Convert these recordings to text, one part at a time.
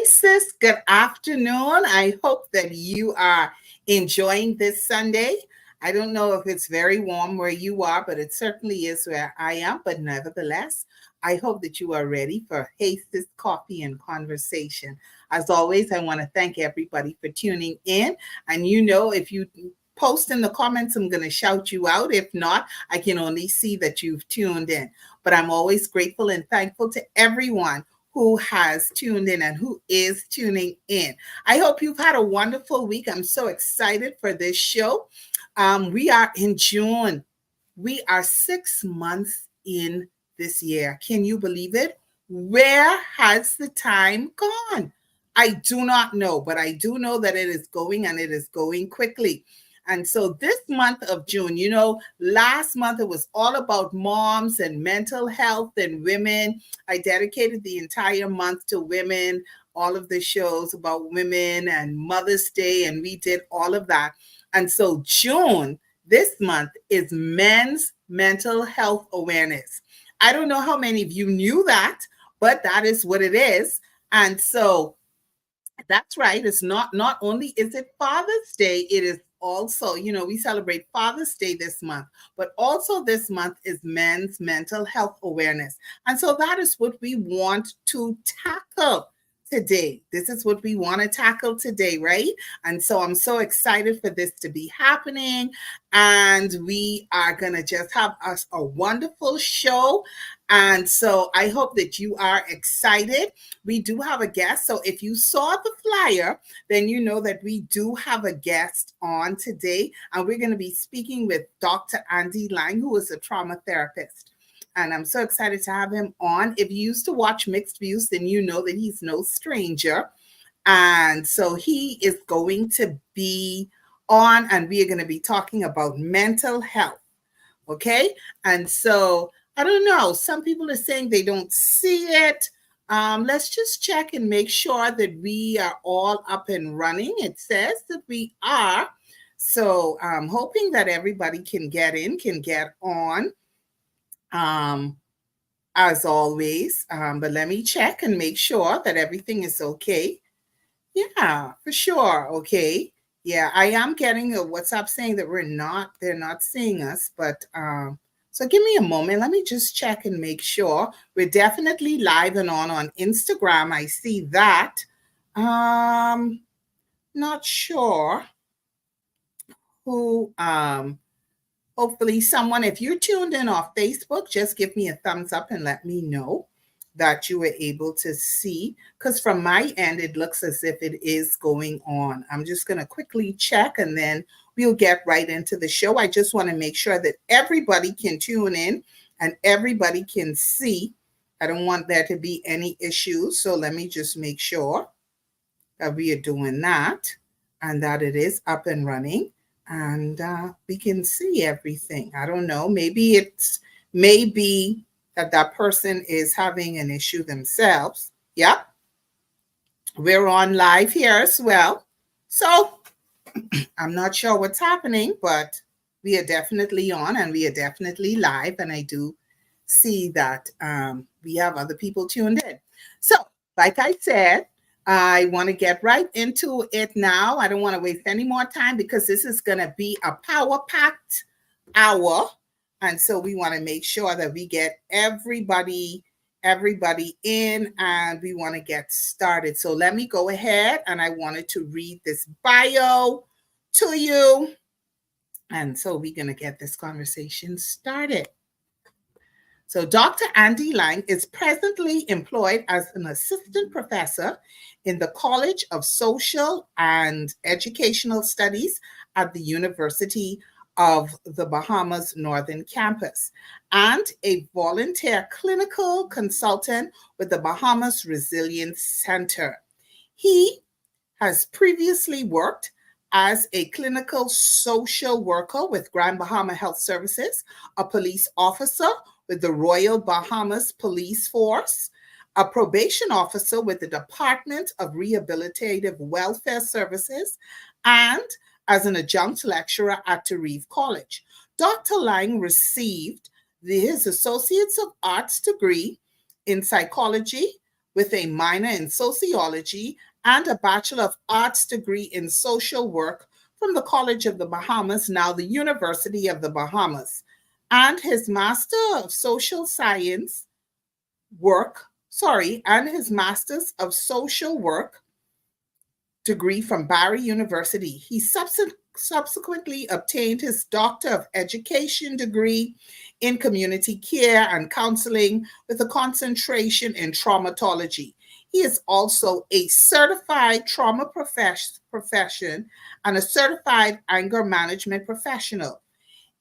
sis. Good afternoon. I hope that you are enjoying this Sunday. I don't know if it's very warm where you are, but it certainly is where I am. But nevertheless, I hope that you are ready for Hey Sis Coffee and Conversation. As always, I want to thank everybody for tuning in. And if you post in the comments, I'm going to shout you out. If not, I can only see that you've tuned in. But I'm always grateful and thankful to everyone who has tuned in and who is tuning in. I hope you've had a wonderful week. I'm so excited for this show. We are in June. We are 6 months in this year. Can you believe it? Where has the time gone? I do not know, but I do know that it is going and it is going quickly. And so this month of June, last month it was all about moms and mental health and women. I dedicated the entire month to women, all of the shows about women and Mother's Day, and we did all of that. And so June, this month, is Men's Mental Health Awareness. I don't know how many of you knew that, but that is what it is. And so that's right. It's not only is it Father's Day, it is also, we celebrate Father's Day this month, but also this month is Men's Mental Health Awareness. And so that is what we want to tackle today. This is what we want to tackle today, right? And so I'm so excited for this to be happening. And we are going to just have us a wonderful show. And so I hope that you are excited. We do have a guest. So if you saw the flyer, then you know that we do have a guest on today. And we're going to be speaking with Dr. Andy Laing, who is a trauma therapist. And I'm so excited to have him on. If you used to watch Mixed Views, then you know that he's no stranger. And so he is going to be on, and we are going to be talking about mental health. Okay? And so, I don't know. Some people are saying they don't see it. Let's just check and make sure that we are all up and running. It says that we are. So I'm hoping that everybody can get in, can get on. As always, but let me check and make sure that everything is okay. Yeah, for sure. Okay. Yeah, I am getting a WhatsApp saying that they're not seeing us, but so give me a moment. Let me just check and make sure. We're definitely live and on Instagram. I see that. Not sure who hopefully someone, if you're tuned in off Facebook, just give me a thumbs up and let me know that you were able to see, because from my end, it looks as if it is going on. I'm just going to quickly check and then we'll get right into the show. I just want to make sure that everybody can tune in and everybody can see. I don't want there to be any issues. So let me just make sure that we are doing that and that it is up and running. And we can see everything. I don't know. Maybe that person is having an issue themselves. Yep. We're on live here as well. So I'm not sure what's happening, but we are definitely on and we are definitely live. And I do see that we have other people tuned in. So like I said, I want to get right into it now. I don't want to waste any more time because this is going to be a power-packed hour. And so we want to make sure that we get everybody in and we want to get started. So let me go ahead and I wanted to read this bio to you. And so we're going to get this conversation started. So Dr. Andy Laing is presently employed as an assistant professor in the College of Social and Educational Studies at the University of the Bahamas Northern Campus and a volunteer clinical consultant with the Bahamas Resilience Center. He has previously worked as a clinical social worker with Grand Bahama Health Services, a police officer with the Royal Bahamas Police Force, a probation officer with the Department of Rehabilitative Welfare Services, and as an adjunct lecturer at Tarif College. Dr. Laing received his Associates of Arts degree in psychology with a minor in sociology and a Bachelor of Arts degree in social work from the College of the Bahamas, now the University of the Bahamas, and his Master of Social Science and his Masters of Social Work degree from Barry University. He subsequently obtained his Doctor of Education degree in community care and counseling with a concentration in traumatology. He is also a certified trauma profession and a certified anger management professional.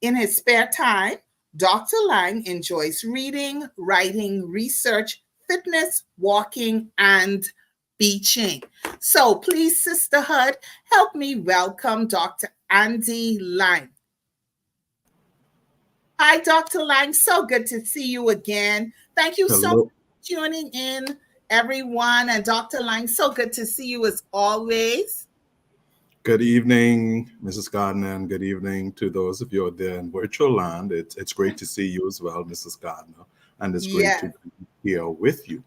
In his spare time, Dr. Laing enjoys reading, writing, research, fitness, walking, and beaching. So please, sisterhood, help me welcome Dr. Andy Laing. Hi, Dr. Laing. So good to see you again. Thank you so much Hello. for tuning in, everyone. And Dr. Laing, so good to see you as always. Good evening, Mrs. Gardner, and good evening to those of you out there in virtual land. It's great to see you as well, Mrs. Gardner, and it's great to Yes. be here with you.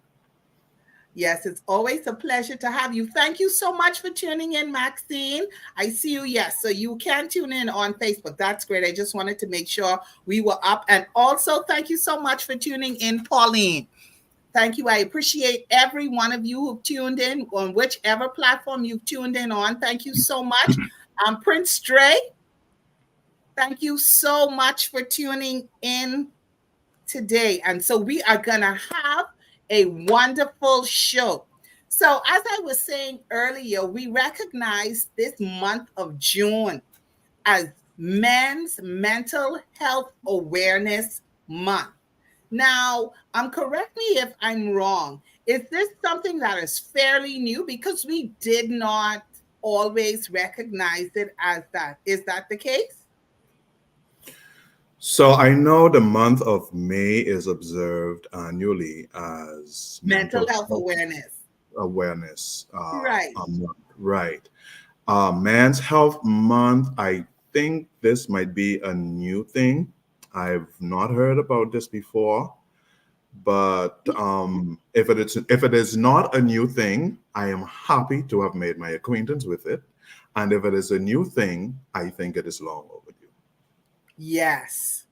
Yes, it's always a pleasure to have you. Thank you so much for tuning in, Maxine. I see you. Yes, so you can tune in on Facebook. That's great. I just wanted to make sure we were up. And also, thank you so much for tuning in, Pauline. Thank you. I appreciate every one of you who've tuned in on whichever platform you've tuned in on. Thank you so much. Prince Stray, thank you so much for tuning in today. And so we are going to have a wonderful show. So, as I was saying earlier, we recognize this month of June as Men's Mental Health Awareness Month. Now, correct me if I'm wrong. Is this something that is fairly new? Because we did not always recognize it as that. Is that the case? So I know the month of May is observed annually as Mental Mental health Health awareness. Awareness Right. Month. Right. Men's Health Month, I think this might be a new thing. I've not heard about this before. But if it is not a new thing, I am happy to have made my acquaintance with it. And if it is a new thing, I think it is long overdue. Yes.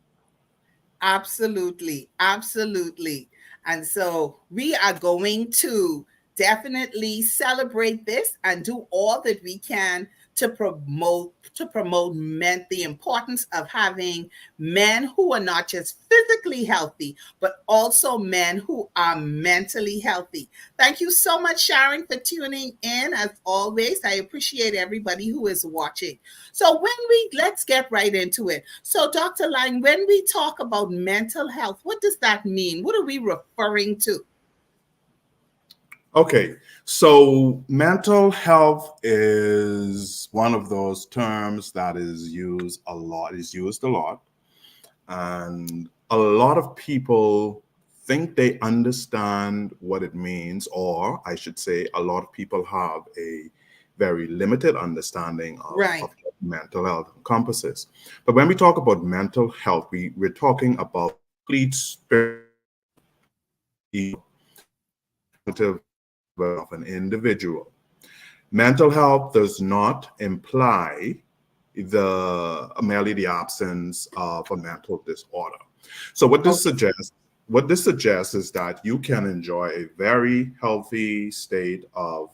Absolutely. Absolutely. And so we are going to definitely celebrate this and do all that we can to promote the importance of having men who are not just physically healthy, but also men who are mentally healthy. Thank you so much, Sharon, for tuning in. As always, I appreciate everybody who is watching. So let's get right into it. So Dr. Lang, when we talk about mental health, what does that mean? What are we referring to? Okay, so mental health is one of those terms that is used a lot, and a lot of people think they understand what it means, or I should say, a lot of people have a very limited understanding of Right. what mental health encompasses. But when we talk about mental health, we're talking about complete spiritual, cognitive of an individual. Mental health does not imply merely the absence of a mental disorder. So Okay. what this suggests is that you can enjoy a very healthy state of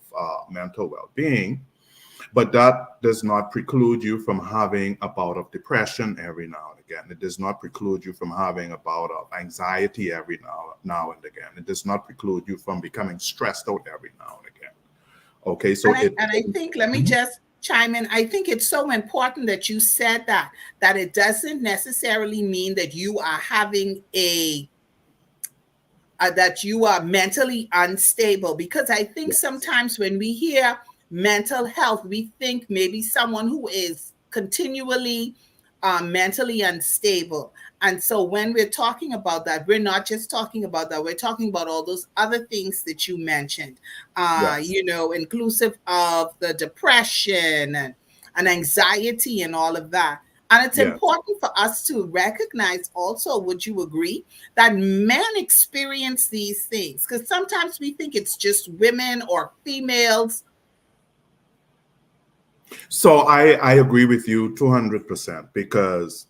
mental well-being, but that does not preclude you from having a bout of depression every now and again. It does not preclude you from having a bout of anxiety every now and again. It does not preclude you from becoming stressed out every now and again. Okay, And so I and I think let me just chime in. I think it's so important that you said that it doesn't necessarily mean that you are having a that you are mentally unstable, because I think yes, sometimes when we hear mental health, we think maybe someone who is continually mentally unstable. And so when we're talking about that, we're not just talking about that, we're talking about all those other things that you mentioned, yes. inclusive of the depression and anxiety and all of that. And it's Yes. important for us to recognize also, would you agree, that men experience these things? Because sometimes we think it's just women or females. So I agree with you 200% because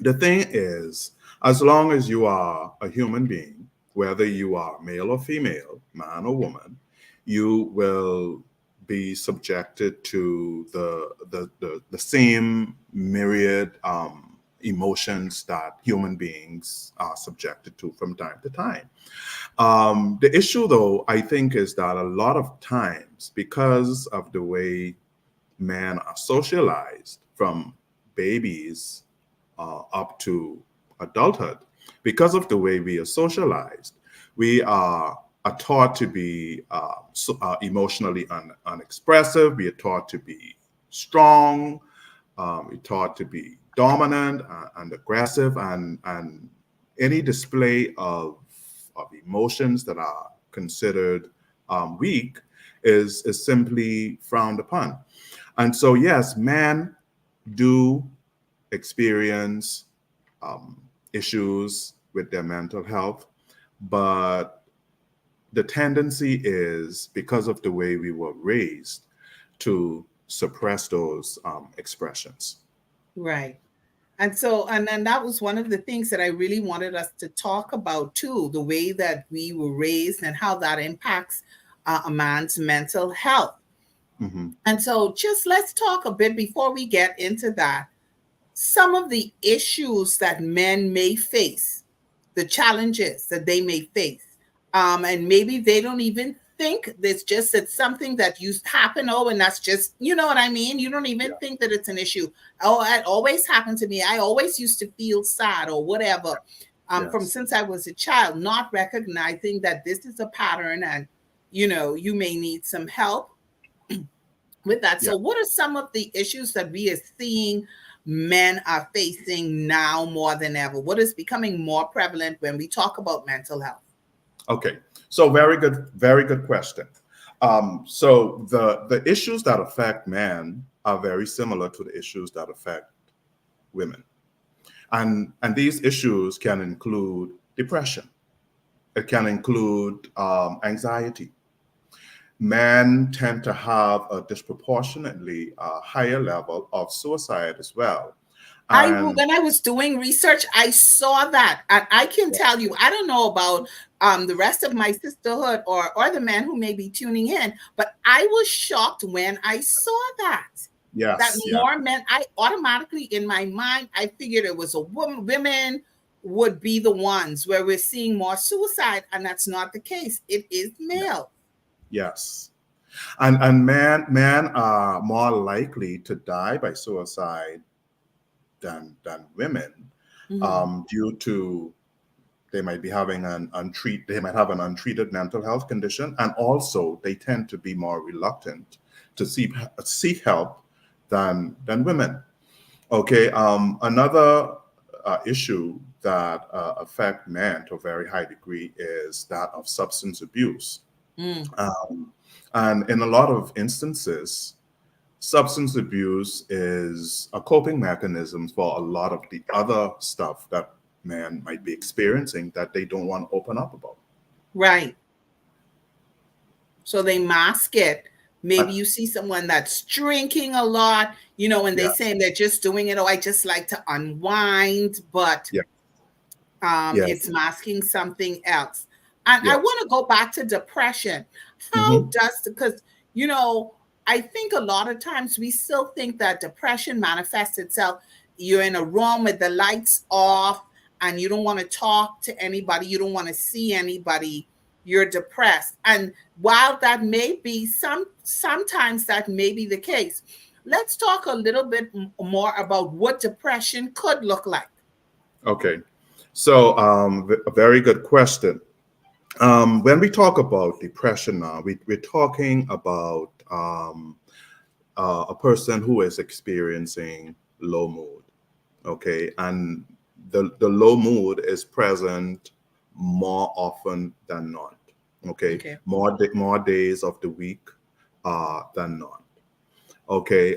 the thing is, as long as you are a human being, whether you are male or female, man or woman, you will be subjected to the same myriad emotions that human beings are subjected to from time to time. The issue, though, I think, is that a lot of times, because of the way men are socialized from babies up to adulthood, because of the way we are socialized, we are taught to be emotionally unexpressive. We are taught to be strong. We're taught to be dominant and aggressive, and any display of emotions that are considered weak is simply frowned upon. And so, yes, men do experience um, issues with their mental health, but the tendency is, because of the way we were raised, to suppress those expressions. Right. And so, and then that was one of the things that I really wanted us to talk about too, the way that we were raised and how that impacts a man's mental health. Hmm. And so, just let's talk a bit before we get into that. Some of the issues that men may face, the challenges that they may face, and maybe they don't even think it's just it's something that used to happen. Oh, and that's just, you know what I mean? You don't even Yeah. think that it's an issue. Oh, it always happened to me. I always used to feel sad or whatever. From Yes. since I was a child, not recognizing that this is a pattern, and you may need some help with that. Yeah. So, what are some of the issues that we are seeing men are facing now more than ever? What is becoming more prevalent when we talk about mental health? Okay. So very good question. So the issues that affect men are very similar to the issues that affect women, and these issues can include depression. It can include anxiety. Men tend to have a disproportionately higher level of suicide as well. And When I was doing research, I saw that, and I can tell you, I don't know about the rest of my sisterhood or the men who may be tuning in, but I was shocked when I saw that yes, yeah, more men. I automatically in my mind I figured it was a woman. Women would be the ones where we're seeing more suicide, and that's not the case. It is yeah, male. yes. And men are more likely to die by suicide than women, Mhm. due to they might have an untreated mental health condition, and also they tend to be more reluctant to seek help than women. Okay, another issue that affect men to a very high degree is that of substance abuse. Mm. Um, and in a lot of instances, substance abuse is a coping mechanism for a lot of the other stuff that men might be experiencing that they don't want to open up about. Right. So they mask it. Maybe Uh, you see someone that's drinking a lot, and they yeah, saying they're just doing it. Oh, I just like to unwind, but yeah, yes, it's masking something else. And I yes. want to go back to depression. How Hmm. does, because, you know, I think a lot of times we still think that depression manifests itself. You're in a room with the lights off and you don't want to talk to anybody, you don't want to see anybody, you're depressed. And while that may be sometimes that may be the case, let's talk a little bit more about what depression could look like. Okay, so a very good question. When we talk about depression now, we're talking about a person who is experiencing low mood. Okay, and the low mood is present more often than not. Okay, Okay. more days of the week than not. Okay,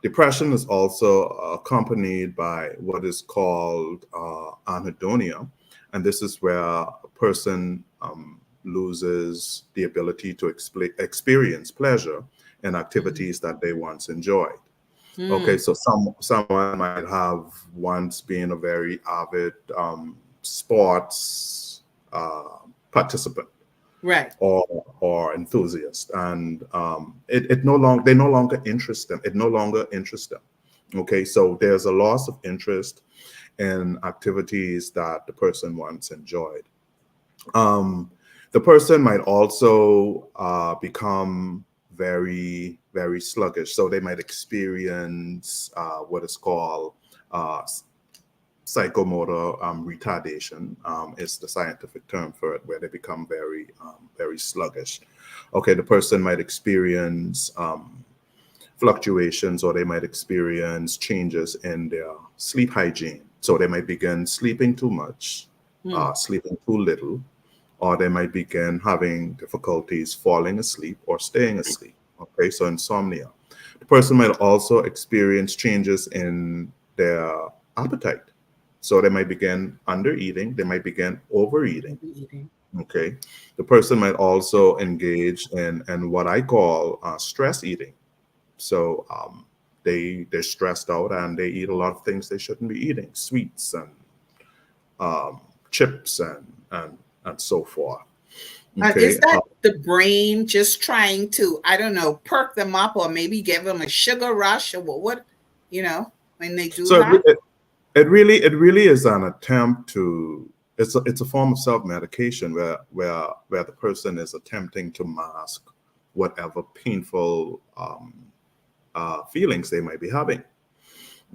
Depression is also accompanied by what is called anhedonia, and this is where a person loses the ability to experience pleasure in Mhm. activities that they once enjoyed. Okay, Mm. so someone might have once been a very avid sports participant Right. or enthusiast, and it no longer they no longer interest them. It no longer interests them. Okay, so there's a loss of interest in activities that the person once enjoyed. Um, the person might also become very sluggish. So they might experience what is called uh, psychomotor retardation is the scientific term for it, where they become very sluggish. Okay, the person might experience fluctuations, or they might experience changes in their sleep hygiene. So they might begin sleeping too much, Mm. sleeping too little, or they might begin having difficulties falling asleep or staying asleep. Okay, so insomnia. The person might also experience changes in their appetite. So they might begin under eating, they might begin overeating. Overeating. Okay, the person might also engage in what I call stress eating. So they're stressed out and they eat a lot of things they shouldn't be eating, sweets and um, chips and so forth. Is Okay. that the brain just trying to, I don't know, perk them up or maybe give them a sugar rush or you know, when they do So that? it really is an attempt to it's a form of self medication where the person is attempting to mask whatever painful feelings they might be having.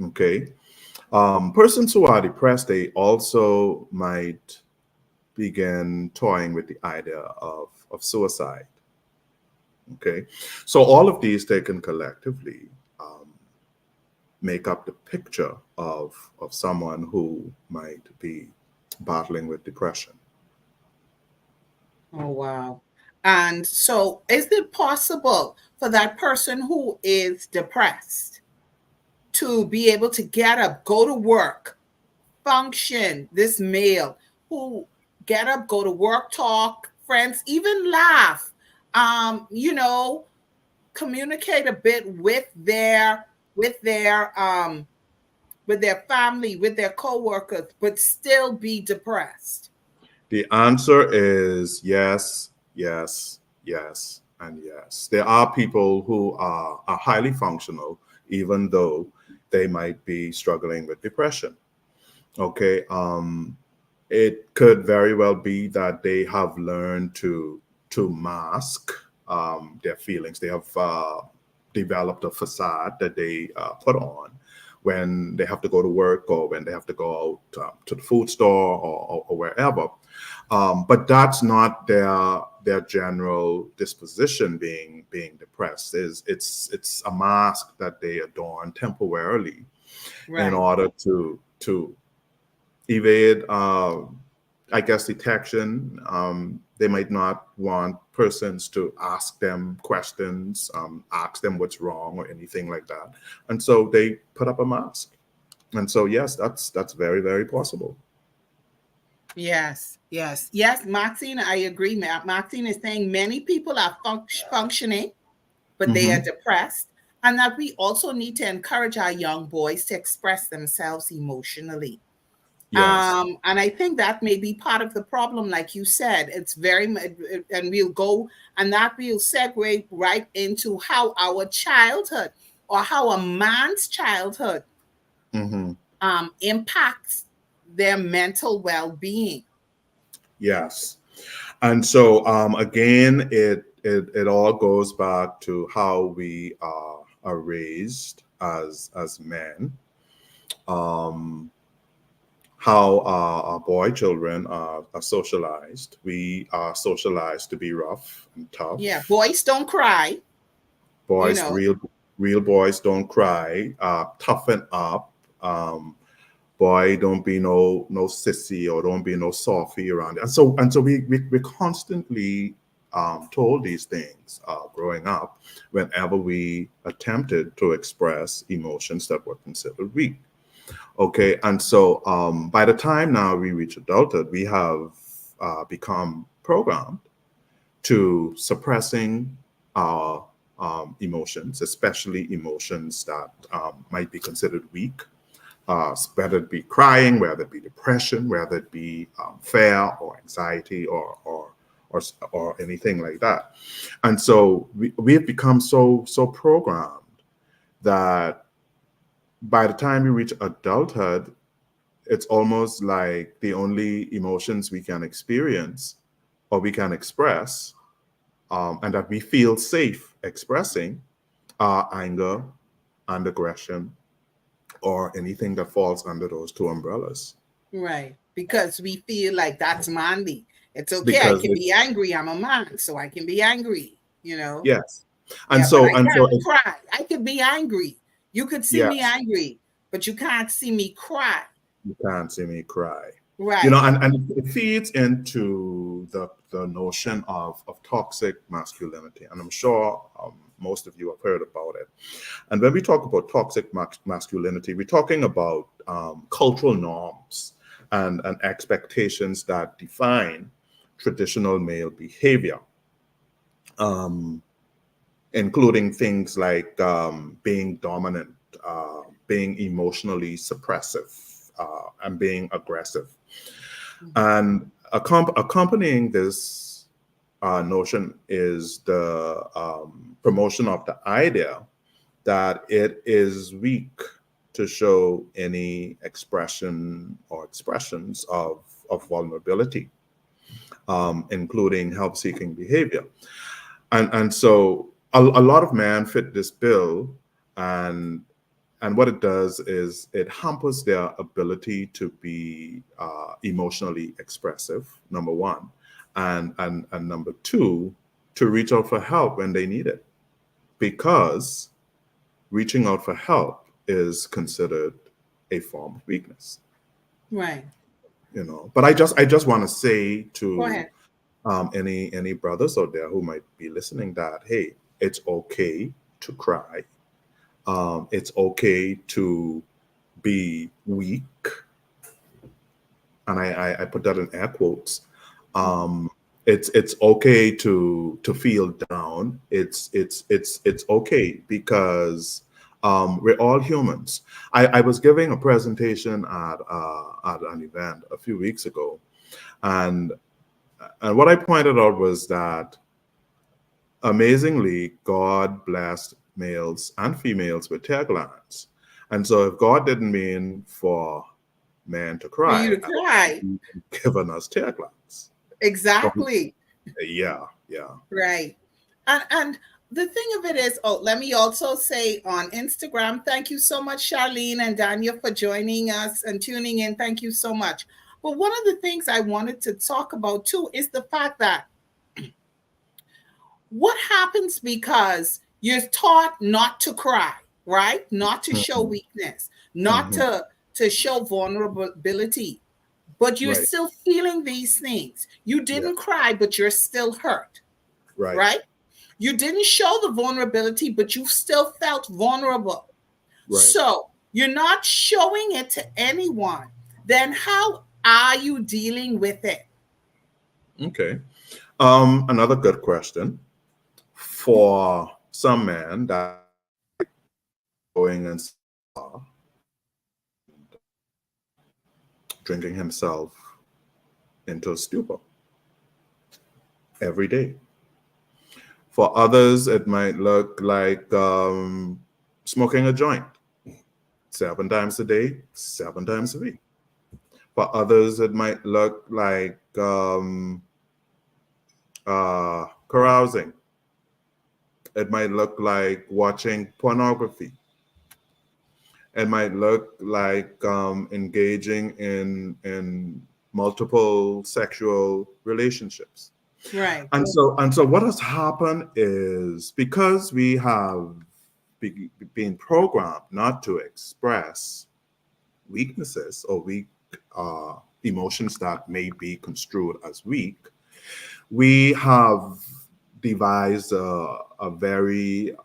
Okay. Persons who are depressed, they also might begin toying with the idea of suicide. Okay. So all of these taken collectively make up the picture of someone who might be battling with depression. Oh, wow. And so, is it possible for that person who is depressed to be able to get up, go to work, function, this male who get up, go to work, talk, friends, even laugh, you know, communicate a bit with their um with their family, with their coworkers, but still be depressed? The answer is yes, yes, yes, and yes. There are people who are highly functional, even though they might be struggling with depression. Okay. It could very well be that they have learned to mask their feelings. They have developed a facade that they put on when they have to go to work or when they have to go out to the food store or wherever. But that's not their general disposition. Being depressed is it's a mask that they adorn temporarily in Right. order to evade, I guess, detection. They might not want persons to ask them questions, ask them what's wrong or anything like that, and so they put up a mask. And so, yes, that's very possible. Yes, yes, yes, Maxine, I agree. Maxine is saying many people are functioning, but they are Hmm. depressed, and that we also need to encourage our young boys to express themselves emotionally. Yes. And I think that may be part of the problem, like you said. It's and we'll go, and that will segue right into how our childhood or how a man's childhood Hmm. impacts their mental well-being. Yes. And so, again, it all goes back to how we are raised as men. Um, how our boy children are socialized. We are socialized to be rough and Yeah, tough. boys don't cry, you Boys, know. real boys don't cry. Toughen up. Um, Boy, don't be no sissy or don't be no softy around. And so we constantly told these things growing up whenever we attempted to express emotions that were considered weak. Okay, and so by the time now we reach adulthood, we have become programmed to suppressing our emotions, especially emotions that might be considered weak, whether it be crying, whether it be depression, whether it be fear or anxiety or or anything like that. And so we have become so programmed that by the time we reach adulthood, it's almost like the only emotions we can experience or we can express and that we feel safe expressing are anger and aggression or anything that falls under those two umbrellas. Right. Because we feel like that's manly. It's okay. I Because can be it's angry. I'm a man, so I can be angry, you know? yes. And Yeah, but I so can't cry. I could be angry. You could see me yes, angry, but you can't see me cry. you can't see me cry. You know, Right. and it feeds into the notion of toxic masculinity. And I'm sure most of you have heard about it. And when we talk about toxic masculinity, we're talking about cultural norms and expectations that define traditional male behavior, um, including things like being dominant, being emotionally suppressive, and being aggressive. Mhm. And accompanying this notion is the promotion of the idea that it is weak to show any expression or expressions of vulnerability, including help seeking behavior. And so a lot of men fit this bill, and what it does is it hampers their ability to be emotionally expressive, number one, and number two, to reach out for help when they need it, because reaching out for help is considered a form of weakness, Right. you know. But I just want to say Go to ahead. any brothers out there who might be listening that, hey, it's okay to cry. It's okay to be weak, and I put that in air quotes. Mhm. Um, it's okay to feel down. It's okay because we're all humans. I was giving a presentation at an event a few weeks ago, and what I pointed out was that amazingly, God blessed males and females with tear glands. And so if God didn't mean for man to For cry, you to I don't think cry. he given us tear glands. So Exactly. yeah, yeah. Right. And the thing of it is, oh, let me also say on Instagram, thank you so much, Charlene and Daniel, for joining us and tuning in. Thank you so much. But one of the things I wanted to talk about too is the fact that what happens because you're taught not to cry, right? Not to show Mhm, weakness, not mhm. to show vulnerability, but you're Right. still feeling these things. You Yeah. didn't cry, but you're still hurt, Right. right? You didn't show the vulnerability, but you still felt vulnerable. Right. So you're not showing it to anyone. Then how are you dealing with it? Okay. Another good question for some man that going and drinking himself into a stupor every day. For others, it might look like smoking a joint 7 times a day, 7 times a week. For others, it might look like carousing. It might look like watching pornography. It might look like engaging in multiple sexual relationships. Right. And so what has happened is because we have been programmed not to express weaknesses or weak emotions that may be construed as weak, we have devised a very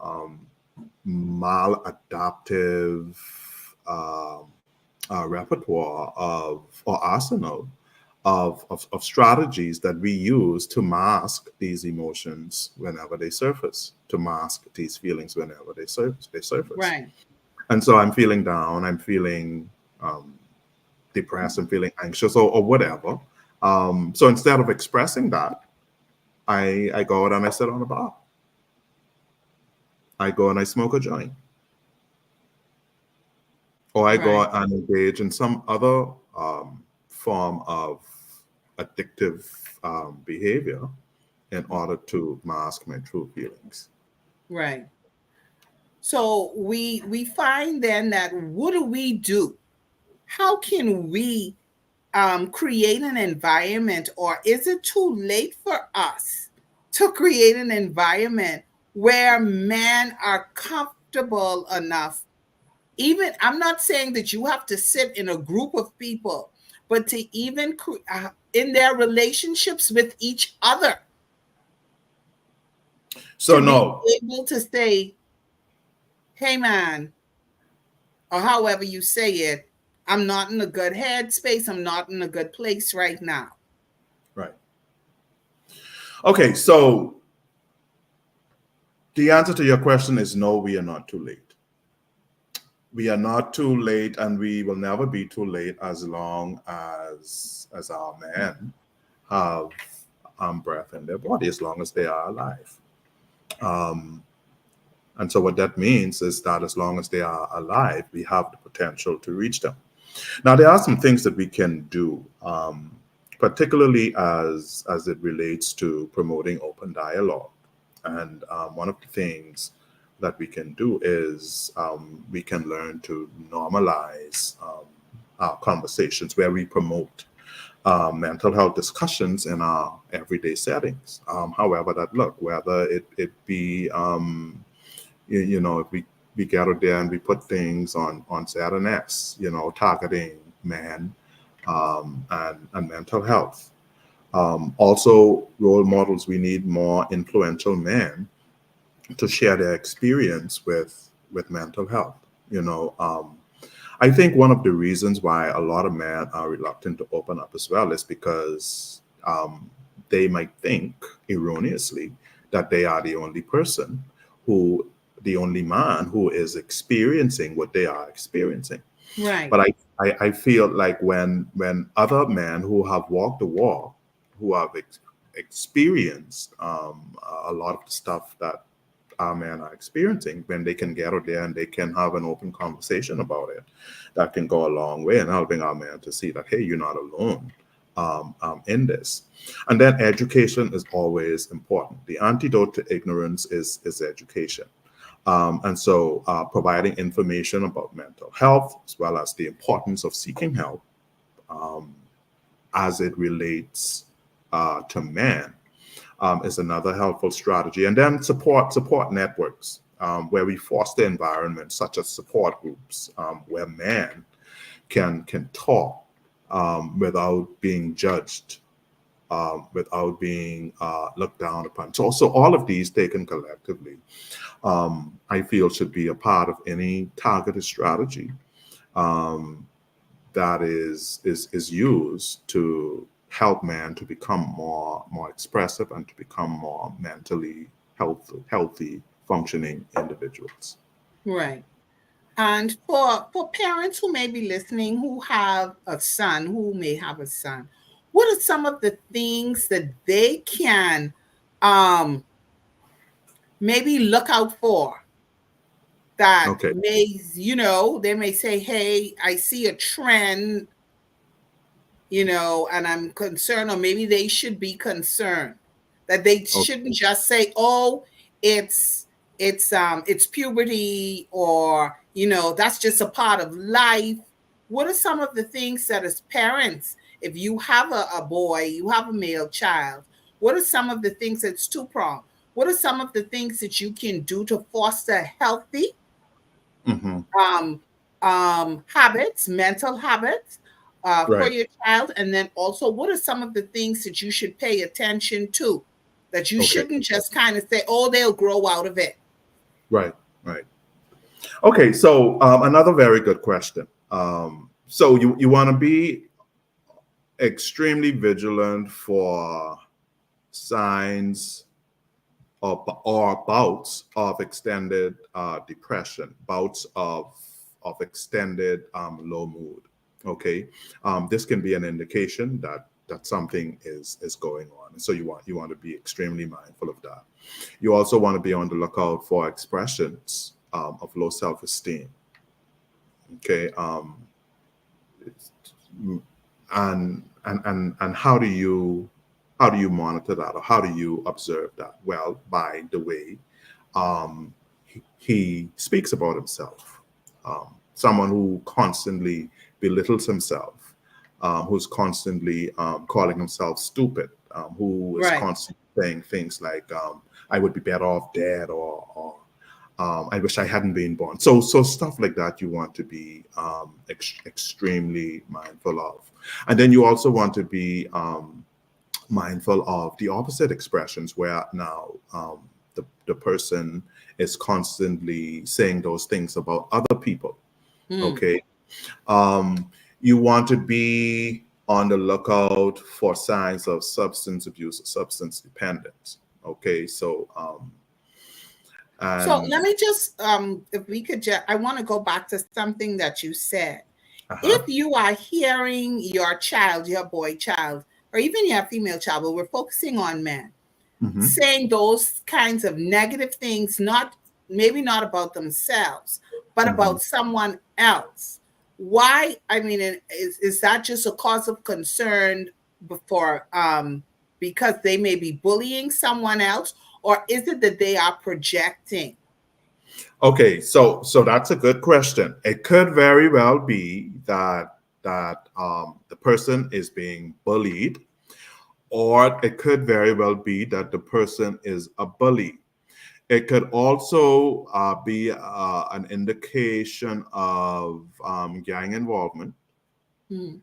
maladaptive um repertoire of or arsenal of strategies that we use to mask these emotions whenever they surface, to mask these feelings whenever they surface. Right. And so I'm feeling down, I'm feeling um, depressed, I'm feeling anxious, or whatever. So instead of expressing that, I go out and I sit on a bar. I go and I smoke a joint, or I go Right. and engage in some other form of addictive behavior in order to mask my true feelings. Right. So we find then that what do we do? How can we create an environment, or is it too late for us to create an environment where men are comfortable enough? Even, I'm not saying that you have to sit in a group of people, but to even in their relationships with each other, So to be no, able to say, hey man, or however you say it, I'm not in a good headspace, I'm not in a good place right now. right. Okay, so the answer to your question is no, we are not too late. We are not too late, and we will never be too late as long as our men have breath in their body, as long as they are alive. Um, and so what that means is that as long as they are alive, we have the potential to reach them. Now, there are some things that we can do, particularly as it relates to promoting open dialogue. And one of the things that we can do is we can learn to normalize our conversations where we promote mental health discussions in our everyday settings. However, that look, whether it be if we gather there and we put things on ZNS, targeting men and mental health. Also, role models. We need more influential men to share their experience with mental health. You know, I think one of the reasons why a lot of men are reluctant to open up as well is because they might think erroneously that they are the only person who, the only man who is experiencing what they are experiencing. Right. But I feel like when other men who have walked the walk, who have experienced a lot of the stuff that our men are experiencing, when they can get out there and they can have an open conversation about it, that can go a long way in helping our men to see that, hey, you're not alone in this. And then education is always important. The antidote to ignorance is education. And so providing information about mental health, as well as the importance of seeking help um, as it relates to men, is another helpful strategy. And then support networks, where we foster environments such as support groups, where men can talk without being judged, without being looked down upon. So all of these taken collectively, I feel should be a part of any targeted strategy um, that is used to help man to become more expressive and to become more mentally healthy functioning individuals. Right. And for parents who may be listening, who have a son, who may have a son, what are some of the things that they can um, maybe look out for, that Okay. may, they may say, hey, I see a trend, and I'm concerned, or maybe they should be concerned, that they shouldn't Okay. just say, oh, it's it's puberty, or that's just a part of life. What are some of the things that, as parents, if you have a boy, you have a male child, what are some of the things that's two pronged? What are some of the things that you can do to foster healthy Hmm. um, habits, mental habits for Right. your child? And then also, what are some of the things that you should pay attention to that you Okay. shouldn't just kind of say, oh, they'll grow out of it. Right. Right. Okay. So another very good question. So you want to be extremely vigilant for signs or bouts of extended depression, bouts of extended low mood. Okay, this can be an indication that something is going on. So you want to be extremely mindful of that. You also want to be on the lookout for expressions of low self esteem. Okay, and how do you monitor that, or how do you observe that? Well, by the way he speaks about himself. Someone who constantly belittles himself, who's constantly calling himself stupid, who is Right. constantly saying things like, I would be better off dead, or I wish I hadn't been born. So stuff like that you want to be extremely mindful of. And then you also want to be mindful of the opposite expressions, where now the person is constantly saying those things about other people. Mm. Okay. You want to be on the lookout for signs of substance abuse or substance dependence. Okay. So So and let me just, if we could just, I want to go back to something that you said. If uh-huh. you are hearing your child, your boy child, or even your female child, but we're focusing on men, Hmm. saying those kinds of negative things, not maybe not about themselves, but Hmm. about someone else. Why? I mean, is that just a cause of concern before because they may be bullying someone else, or is it that they are projecting? Okay, so that's a good question. It could very well be that the person is being bullied, or it could very well be that the person is a bully. It could also be an indication of gang involvement. Hmm.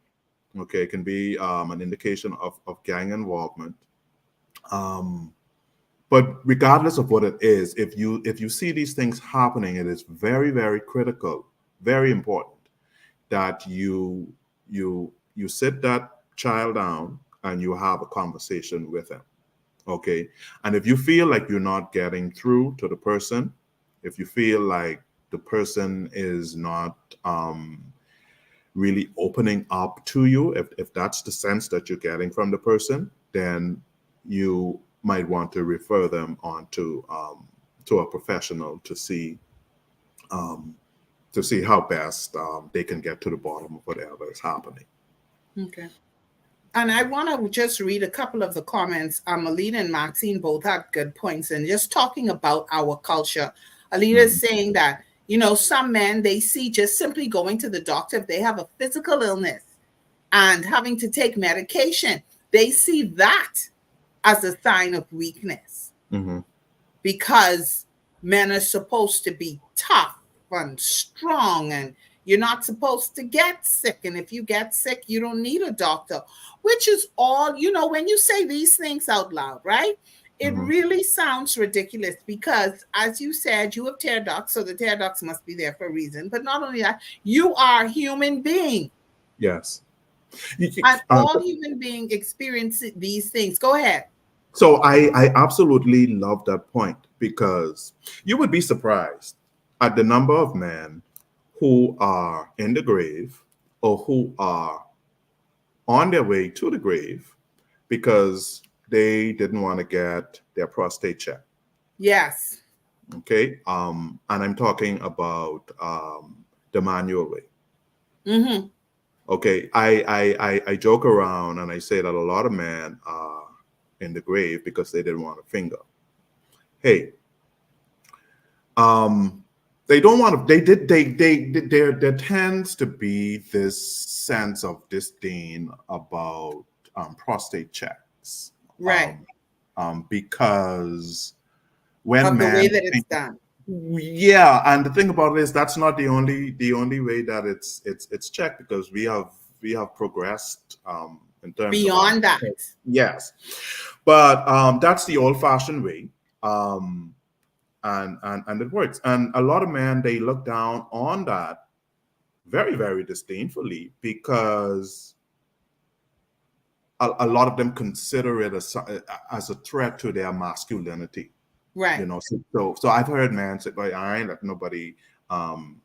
Okay, it can be an indication of gang involvement. Um, but regardless of what it is, if you see these things happening, it is very, very critical, very important that you sit that child down and you have a conversation with him. Okay. And if you feel like you're not getting through to the person, if you feel like the person is not really opening up to you, if that's the sense that you're getting from the person, then you might want to refer them on to a professional um, to see how best they can get to the bottom of whatever is happening. Okay. And I want to just read a couple of the comments. Alita and Maxine both had good points. And just talking about our culture, Alita Mhm. is saying that, some men they see just simply going to the doctor if they have a physical illness and having to take medication, they see that as a sign of weakness Mhm. because men are supposed to be tough and strong, and you're not supposed to get sick. And if you get sick, you don't need a doctor, which is all, when you say these things out loud, right? It Mhm. really sounds ridiculous because, as you said, you have tear ducts, so the tear ducts must be there for a reason. But not only that, you are a human being, Yes. and all human beings experience these things. Go ahead. So I absolutely love that point, because you would be surprised at the number of men who are in the grave, or who are on their way to the grave, because they didn't want to get their prostate checked. Yes. Okay. And I'm talking about the manual way. Mm-hmm. Okay. I joke around and I say that a lot of men are in the grave because they didn't want a finger. Hey, um they don't want to, there tends to be this sense of disdain about prostate checks, Right. um because when Of the way men that it's think, done. yeah, and the thing about it is that's not the only way that it's checked, because we have progressed in terms of Beyond that. yes, but that's the old-fashioned way, and it works. And a lot of men, they look down on that very, very disdainfully, because a lot of them consider it as a threat to their masculinity. You Right. know, so I've heard men say, "Well, I ain't let nobody um,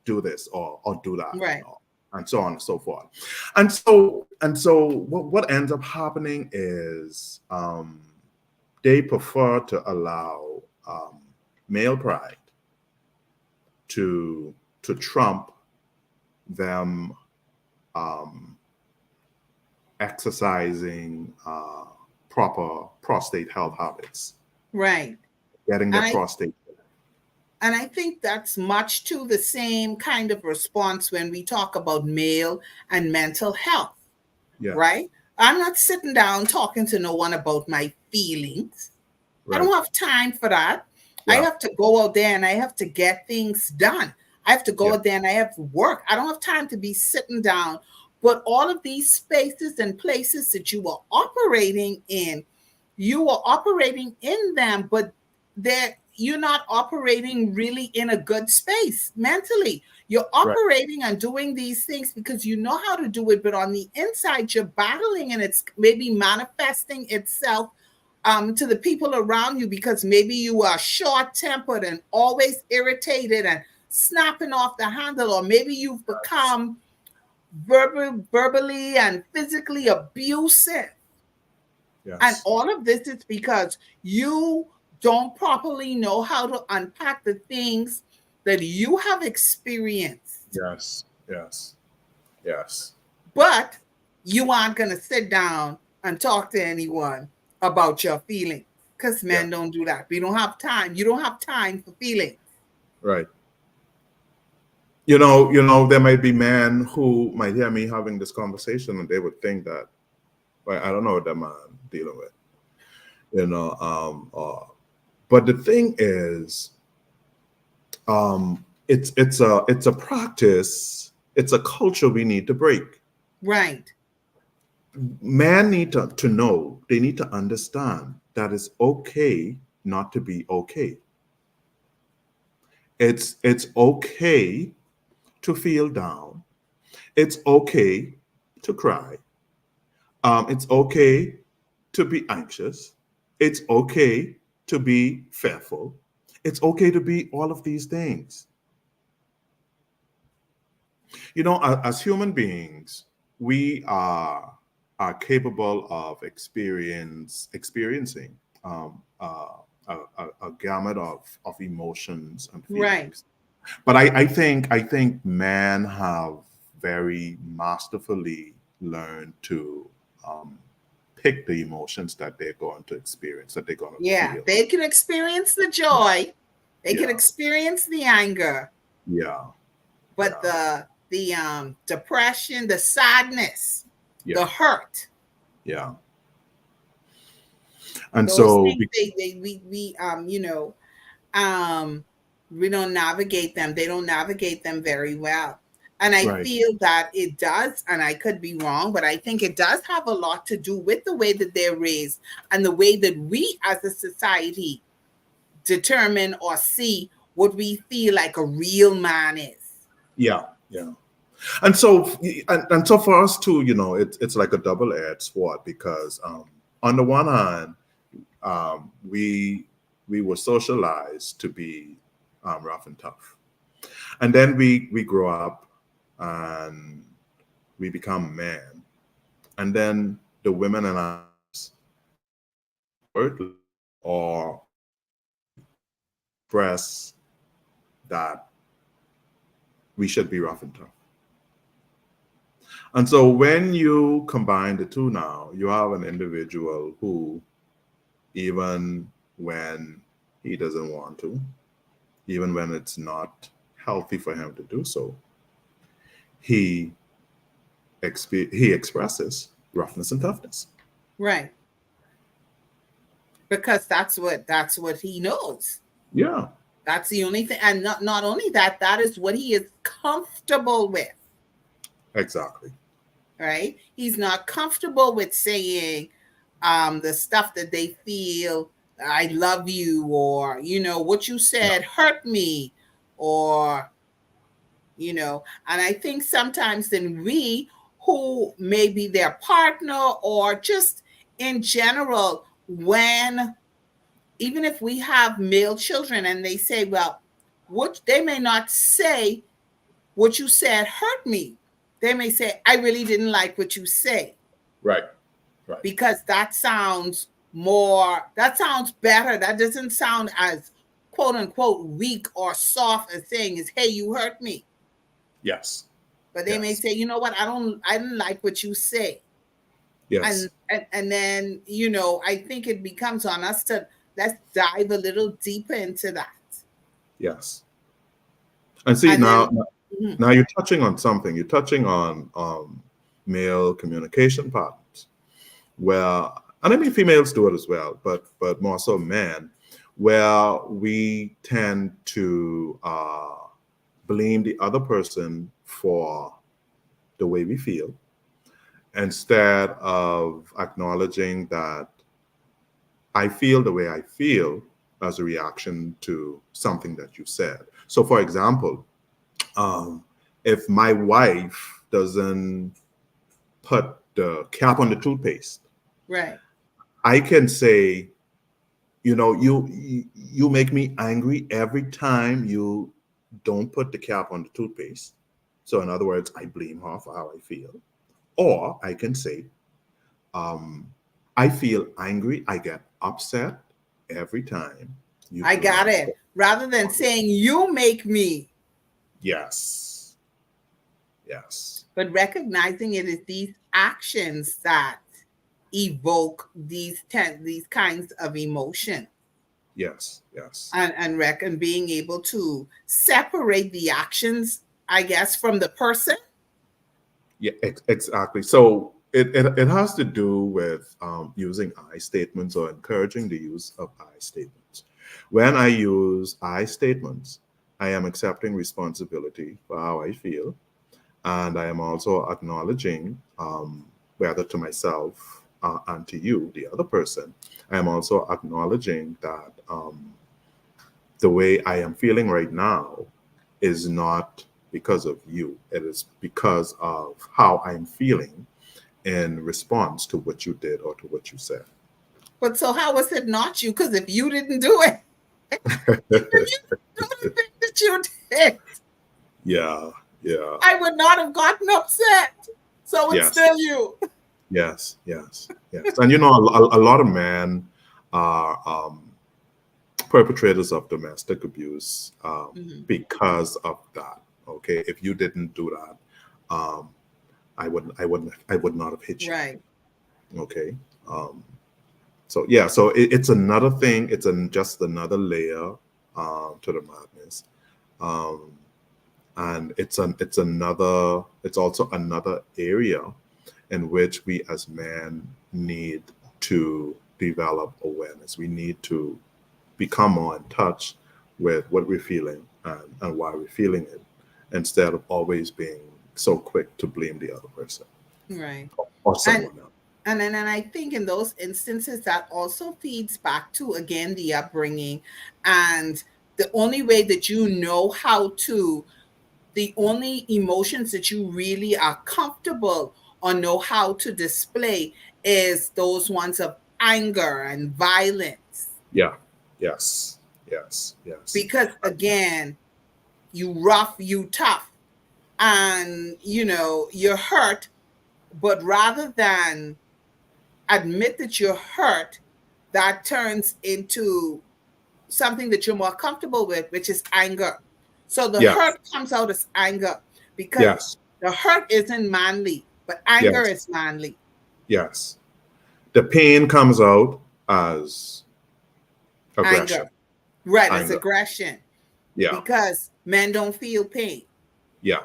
do this or do that," you Right. know, and so on and so forth. And so what ends up happening is they prefer to allow male pride to trump them um, exercising proper prostate health habits, Right. getting their And I prostate. and I think that's much to the same kind of response when we talk about male and mental health, Yeah, right? I'm not sitting down talking to no one about my feelings. I right. don't have time for that. I Yeah, have to go out there and I have to get things done. I have to go yeah, out there and I have to work. I don't have time to be sitting down. But all of these spaces and places that you are operating in them, but that you're not operating really in a good space mentally. You're right. operating and doing these things because you know how to do it, but on the inside, you're battling and it's maybe manifesting itself to the people around you because maybe you are short tempered and always irritated and snapping off the handle, or maybe you've become verbally and physically abusive. And Yes, all of this is because you don't properly know how to unpack the things that you have experienced, yes, yes, yes. but you aren't going to sit down and talk to anyone about your feelings because Yeah, men don't do that. We don't have time. You don't have time for feelings. right. There might be men who might hear me having this conversation and they would think that, well, I don't know what that man dealing with, you know. But the thing is, it's a practice, it's a culture we need to break. Right. Men need to know, they need to understand that it's okay not to be okay. It's okay to feel down. It's okay to cry. It's okay to be anxious. It's okay to be fearful. It's okay to be all of these things. As human beings, we are capable of experiencing a gamut of emotions and Right. feelings. But I think men have very masterfully learned to um, pick the emotions that they're going to experience, that they're going to Yeah. feel. They can experience the joy, they can Yeah, experience the anger, yeah, but yeah, the depression, the sadness, yeah, the hurt, yeah. And those so, things um we don't navigate them. They don't navigate them very well. And I right, feel that it does, and I could be wrong, but I think it does have a lot to do with the way that they're raised and the way that we as a society determine or see what we feel like a real man is. yeah, yeah. And so for us too, it's like a double-edged sword, because on the one hand, we were socialized to be rough and tough, and then we grow up and we become men, and then the women in our lives overtly or subtly express that we should be rough and tough. And so when you combine the two, now you have an individual who, even when he doesn't want to, even when it's not healthy for him to do so, he he expresses roughness and toughness. Right. Because that's what he knows. Yeah, That's the only thing. And not only that, that is what he is comfortable with. exactly. right? He's not comfortable with saying the stuff that they feel, I love you, or, what you Yeah. said hurt me, or, and I think sometimes then we, who may be their partner or just in general, when even if we have male children and they say, well, what they may not say, what you said hurt me. They may say, I really didn't like what you say, Right. Right. because that sounds better. That doesn't sound as quote unquote weak or soft as saying is, hey, you hurt me. Yes. But they may Yes. say, you know what, I didn't like what you say. Yes. And then, I think it becomes on us to let's dive a little deeper into that. Yes. And see And then, now, mhm, now you're touching on something. You're touching on male communication patterns, where, and I mean females do it as well, but more so men, where we tend to blame the other person for the way we feel instead of acknowledging that I feel the way I feel as a reaction to something that you said. So, for example, um, if my wife doesn't put the cap on the toothpaste, right. I can say, you make me angry every time you don't put the cap on the toothpaste. So, in other words, I blame her for how I feel. Or I can say, um, I feel angry, I get upset every time you I do got not it. put Rather than on the saying you make me, yes, yes, but recognizing it is these actions that evoke these kinds of emotion, yes, yes. and being able to separate the actions, I guess, from the person. Yeah, exactly. So it has to do with using I statements or encouraging the use of I statements. When I use I statements, I am accepting responsibility for how I feel, and I am also acknowledging, whether to myself and to you, the other person, I am also acknowledging that the way I am feeling right now is not because of you. It is because of how I'm feeling in response to what you did or to what you said. But so how was it not you? Because if you didn't do it, if you didn't do the thing that you did, Yeah, yeah, I would not have gotten upset. So it's yes, still you. yes, yes, yes. And a lot of men are perpetrators of domestic abuse Mhm. because of that. Okay, if you didn't do that, I would not have hit you. Right. Okay, um, so yeah, so it's another thing. It's just another layer to the madness, um, and it's also another area in which we as men need to develop awareness. We need to become more in touch with what we're feeling and why we're feeling it, instead of always being so quick to blame the other person Right. or And someone else. and I think in those instances that also feeds back to again the upbringing, and the only way that you know how to the only emotions that you really are comfortable or know how to display is those ones of anger and violence, Yeah. Yes. Yes. Yes. because again, you rough, you tough, and you're hurt, but rather than admit that you're hurt, that turns into something that you're more comfortable with, which is anger. So the Yes. hurt comes out as anger, because Yes. the hurt isn't manly, but anger Yes. is manly. Yes. The pain comes out as aggression, Anger, right, as anger. aggression, Yeah. because men don't feel pain. Yeah.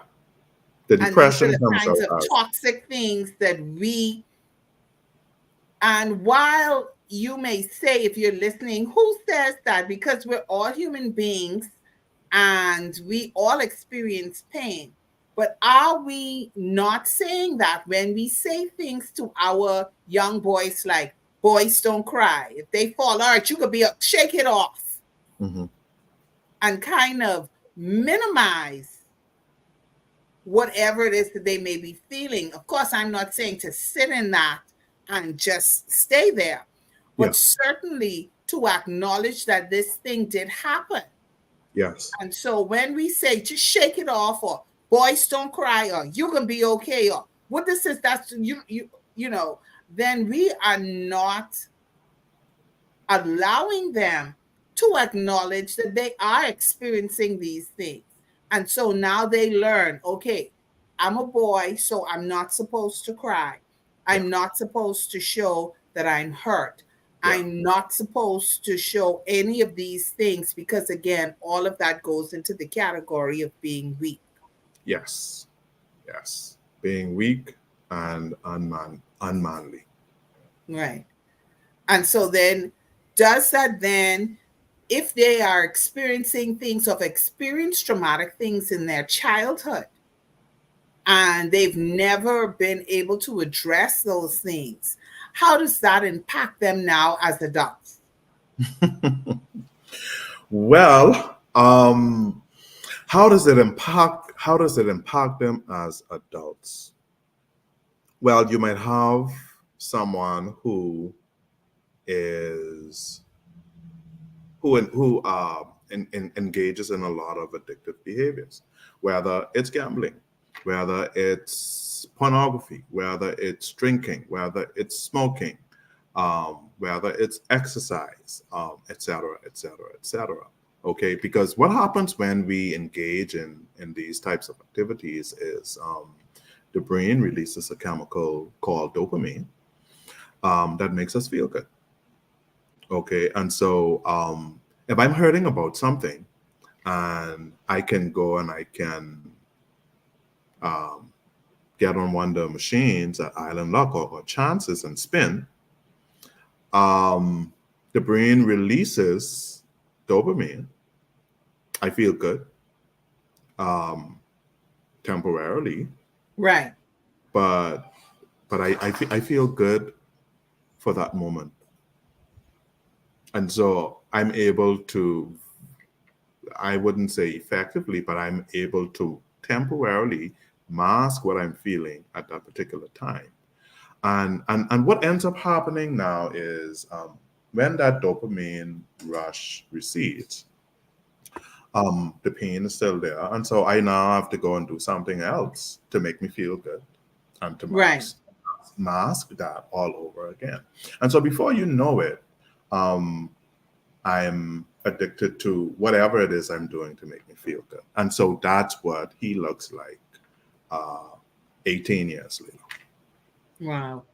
The And these are depression the comes kinds out of as toxic things that we, and while you may say, if you're listening, who says that? Because we're all human beings and we all experience pain. But are we not saying that when we say things to our young boys like, boys don't cry? If they fall, all right, you could be up, shake it off, Hmm. and kind of minimize whatever it is that they may be feeling. Of course, I'm not saying to sit in that and just stay there, Yeah. but certainly to acknowledge that this thing did happen. Yes. And so when we say just shake it off, or boys don't cry, or you can be okay, or what this is, that's you know, then we are not allowing them to acknowledge that they are experiencing these things. And so now they learn, okay, I'm a boy, so I'm not supposed to cry. Yeah. I'm not supposed to show that I'm hurt. Yeah. I'm not supposed to show any of these things because, again, all of that goes into the category of being weak. Yes. Yes. Being weak and unmanly. Right. And so then, does that then, if they are experiencing things of experienced traumatic things in their childhood and they've never been able to address those things, how does that impact them now as adults? Well, how does it impact them as adults? Well, you might have someone who is who engages in a lot of addictive behaviors, whether it's gambling, whether it's pornography, whether it's drinking, whether it's smoking, whether it's exercise, et cetera, et cetera, et cetera. Okay, because what happens when we engage in these types of activities is the brain releases a chemical called dopamine that makes us feel good. Okay, and so if I'm hurting about something, and I can go and I can um, get on one of the machines at Island Luck or Chances and spin, um, the brain releases dopamine. I feel good um, temporarily, Right. but I feel good for that moment, and so I'm able to, I wouldn't say effectively, but I'm able to temporarily mask what I'm feeling at that particular time. And what ends up happening now is when that dopamine rush recedes, the pain is still there, and so I now have to go and do something else to make me feel good and to Right. mask that all over again. And so before you know it, um, I'm addicted to whatever it is I'm doing to make me feel good. And so that's what he looks like uh, 18 years later. Wow.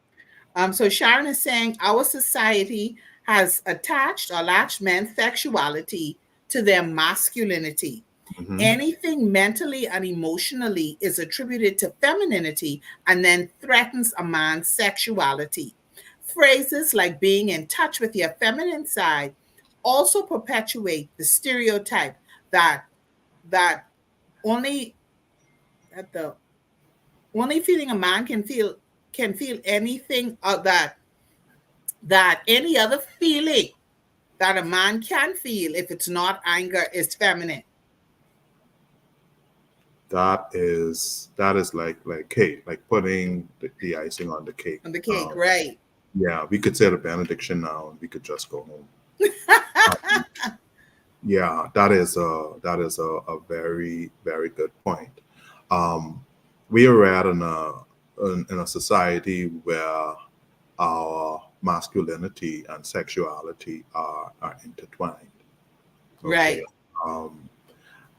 So Sharon is saying our society has attached or latched men's sexuality to their masculinity. Hmm. Anything mentally and emotionally is attributed to femininity and then threatens a man's sexuality. Phrases like being in touch with your feminine side also perpetuate the stereotype that that only that the only feeling a man can feel anything that any other feeling that a man can feel if it's not anger is feminine. That is like cake, like putting the icing on the cake. On the cake, right? Yeah, we could say the benediction now, and we could just go home. Um, yeah, that is a very very good point. Um, we are at in a society where our masculinity and sexuality are intertwined. Okay. Right. Um,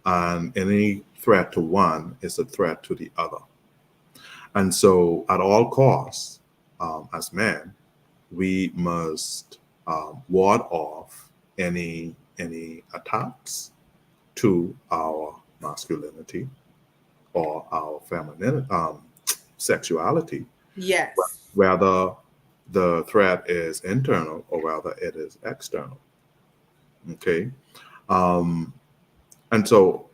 and any threat to one is a threat to the other. And so, at all costs, as men, we must ward off any attacks to our masculinity or our feminine sexuality, Yes. whether the threat is internal or whether it is external. Okay, um, and so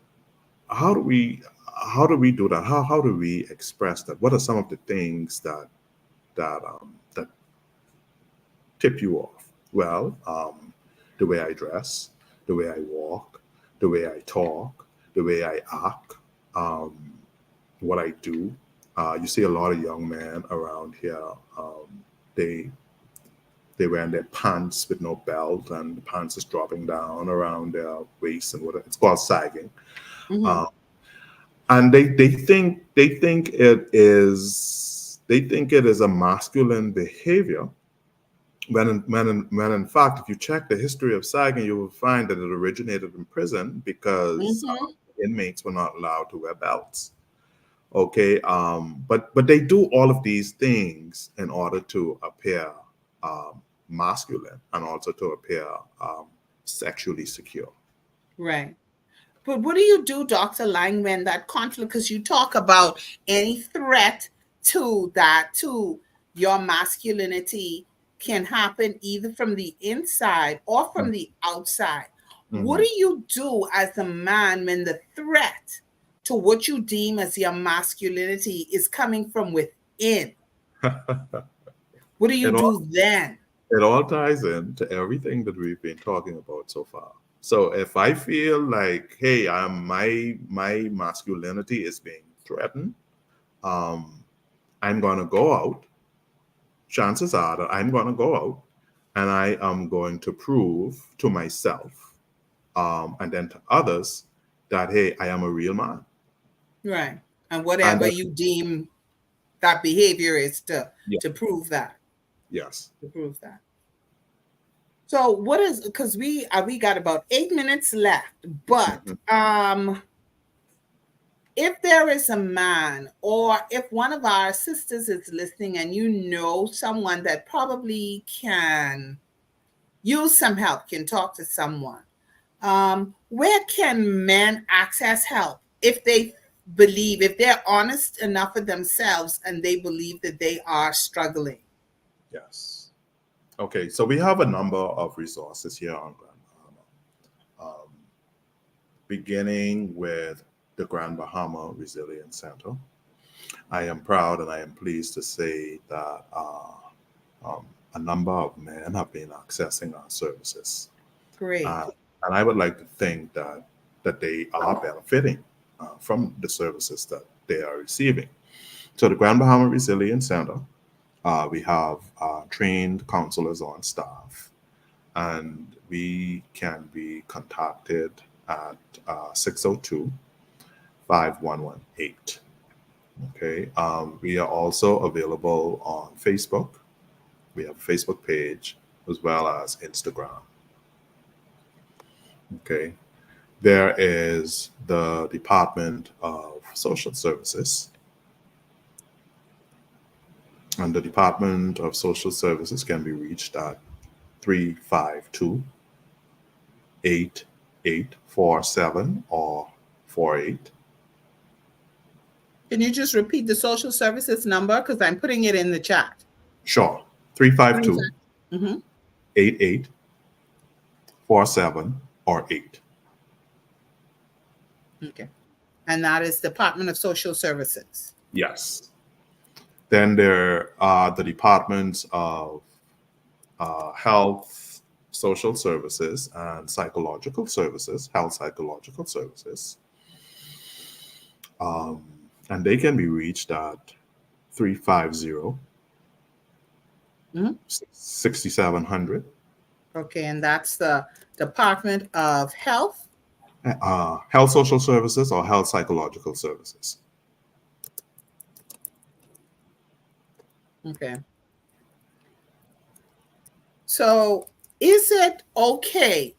how do we how do we do that? How do we express that? What are some of the things that tip you off? Well, the way I dress, the way I walk, the way I talk, the way I act, um, what I do. You see a lot of young men around here. They they wearing their pants with no belt, and the pants is dropping down around their waist, and what it's called sagging. Mm-hmm. Uh, and they think it is a masculine behavior, when in fact, if you check the history of sagging, you will find that it originated in prison because Mm-hmm. inmates were not allowed to wear belts. Okay, but they do all of these things in order to appear um, masculine, and also to appear um, sexually secure. Right. But what do you do, Dr. Lang, when that conflict, because you talk about any threat to that, to your masculinity, can happen either from the inside or from the outside. What Mhm. do you do as a man when the threat to what you deem as your masculinity is coming from within? What do you it all do then? it all ties into everything that we've been talking about so far. So if I feel like, hey, my masculinity is being threatened, um, I'm gonna go out. Chances are that I'm gonna go out, and I am going to prove to myself, and then to others, that hey, I am a real man. Right. And And whatever that, you deem that behavior is yeah, to prove that. yes. To prove that. So what is, because we got about 8 minutes left, but Mhm. if there is a man, or if one of our sisters is listening and you know someone that probably can use some help, can talk to someone, where can men access help if they believe, if they're honest enough with themselves and they believe that they are struggling? Yes. Okay, so we have a number of resources here on Grand Bahama, beginning with the Grand Bahama Resilience Center. I am proud and I am pleased to say that a number of men have been accessing our services. Great. Uh, and I would like to think that they are benefiting from the services that they are receiving. So the Grand Bahama Resilience Center, we have trained counselors on staff, and we can be contacted at 602 Okay. We are also available on Facebook. We have a Facebook page as well as Instagram. Okay. There is the Department of Social Services, and the Department of Social Services can be reached at 352 8847 or 48. Can you just repeat the social services number? Because I'm putting it in the chat. Sure. 352 Mm-hmm. 8847 or 8. Okay. And that is Department of Social Services. Yes. Then there are the departments of health, social services, and psychological services, health psychological services. Um, and they can be reached at 350 Mm-hmm. 6700. Okay, and that's the Department of Health. Health social services or health psychological services. Okay. So is it okay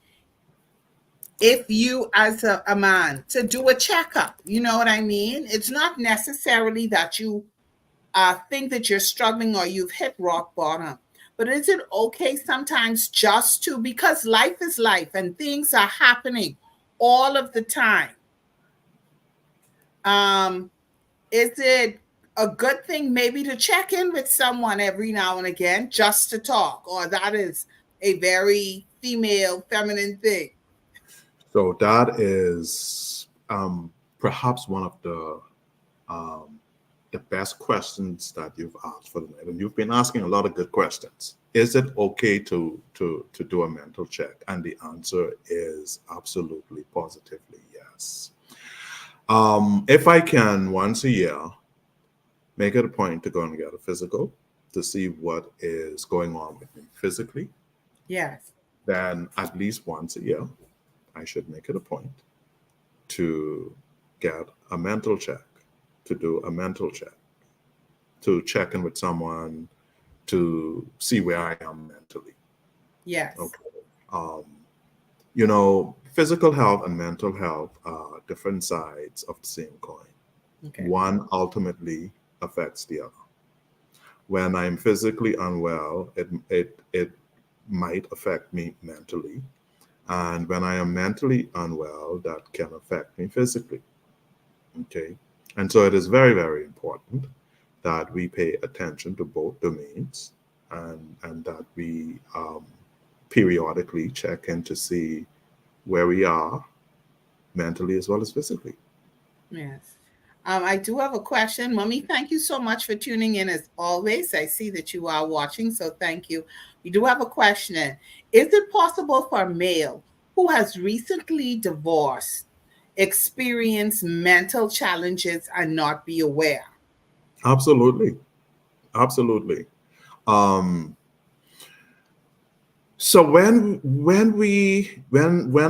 if you, as a man, to do a checkup? You know what I mean? It's not necessarily that you think that you're struggling or you've hit rock bottom. But is it okay sometimes just to, because life is life and things are happening all of the time? Um, is it a good thing maybe to check in with someone every now and again just to talk, or that is a very female, feminine thing? So that is perhaps one of um, the best questions that you've asked for the night, and you've been asking a lot of good questions. Is it okay to do a mental check? And the answer is absolutely, positively yes. If I can once a year make it a point to go and get a physical to see what is going on with me physically, Yes. then at least once a year I should make it a point to get a mental check, to do a mental check, to check in with someone to see where I am mentally. Yes. Okay. Um, physical health and mental health are different sides of the same coin. Okay. One ultimately affects the other. When I'm physically unwell, it might affect me mentally. And when I am mentally unwell, that can affect me physically. Okay. And so it is very, very important that we pay attention to both domains, and that we periodically check in to see where we are mentally as well as physically. Yes. I do have a question. Mommy, thank you so much for tuning in as always. I see that you are watching, so thank you. We do have a question. Is it possible for a male who has recently divorced experience mental challenges and not be aware? Absolutely. Absolutely. Um, so when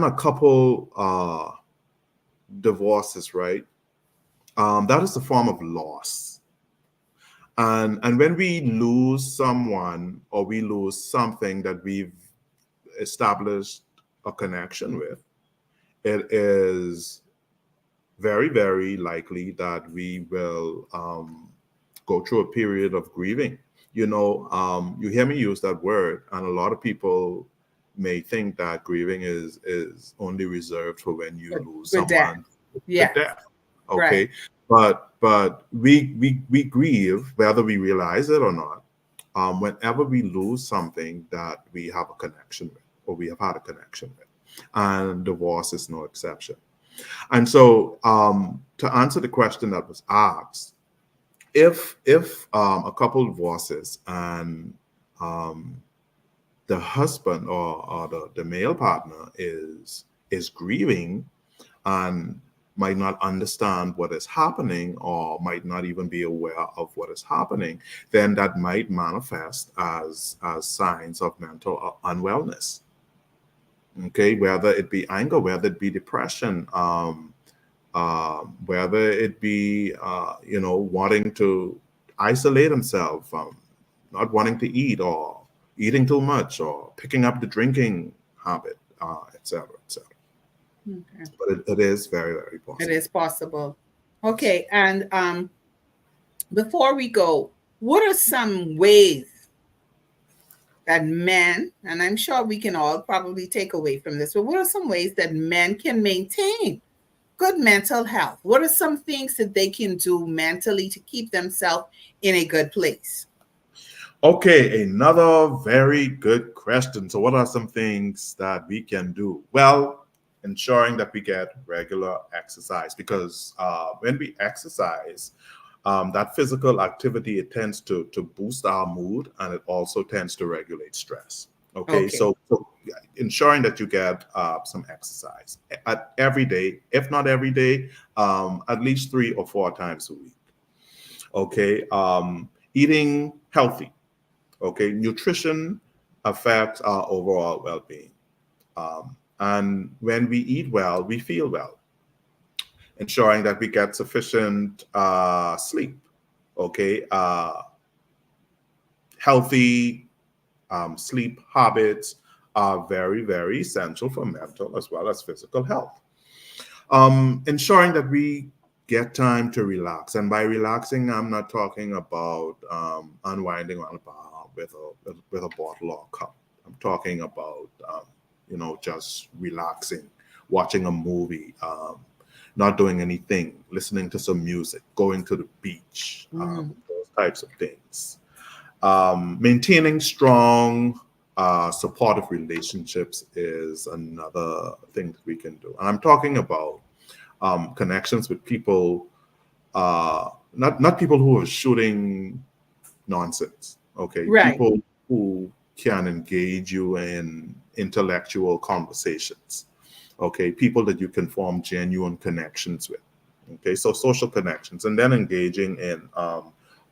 a couple divorces, right? That is a form of loss. And when we lose someone or we lose something that we've established a connection with, it is very, very likely that we will go through a period of grieving. You hear me use that word, and a lot of people may think that grieving is only reserved for when you lose For death. someone to Yes. death. Right. Okay, but we grieve whether we realize it or not. Whenever we lose something that we have a connection with, or we have had a connection with, and divorce is no exception. And so, to answer the question that was asked, if a couple divorces and um, the husband or the male partner is grieving and might not understand what is happening or might not even be aware of what is happening, then that might manifest as signs of mental unwellness. Okay, whether it be anger, whether it be depression, whether it be wanting to isolate himself, not wanting to eat or eating too much or picking up the drinking habit, etc., etc. Okay. But it is very, very It possible. is possible. Yes. Okay. And before we go, what are some ways that men, and I'm sure we can all probably take away from this, but what are some ways that men can maintain good mental health? What are some things that they can do mentally to keep themselves in a good place? Okay, another very good question. So, what are some things that we can do? Well, ensuring that we get regular exercise, because when we exercise, that physical activity, it tends to boost our mood, and it also tends to regulate stress. Okay, Okay. so ensuring that you get some exercise at every day, if not every day, at least 3 or 4 times a week. Okay, eating healthy. Okay, nutrition affects our overall well-being, and when we eat well, we feel well. Ensuring that we get sufficient sleep. Okay, healthy sleep habits are very, very essential for mental as well as physical health. Ensuring that we get time to relax, and by relaxing, I'm not talking about unwinding on a bar with a bottle or a cup. I'm talking about just relaxing, watching a movie, not doing anything, listening to some music, going to the beach, Mm. those types of things. Maintaining strong, supportive relationships is another thing that we can do. And I'm talking about connections with people, not people who are shooting nonsense. Okay, Right. people who can engage you in intellectual conversations. Okay, people that you can form genuine connections with. Okay, so social connections, and then engaging in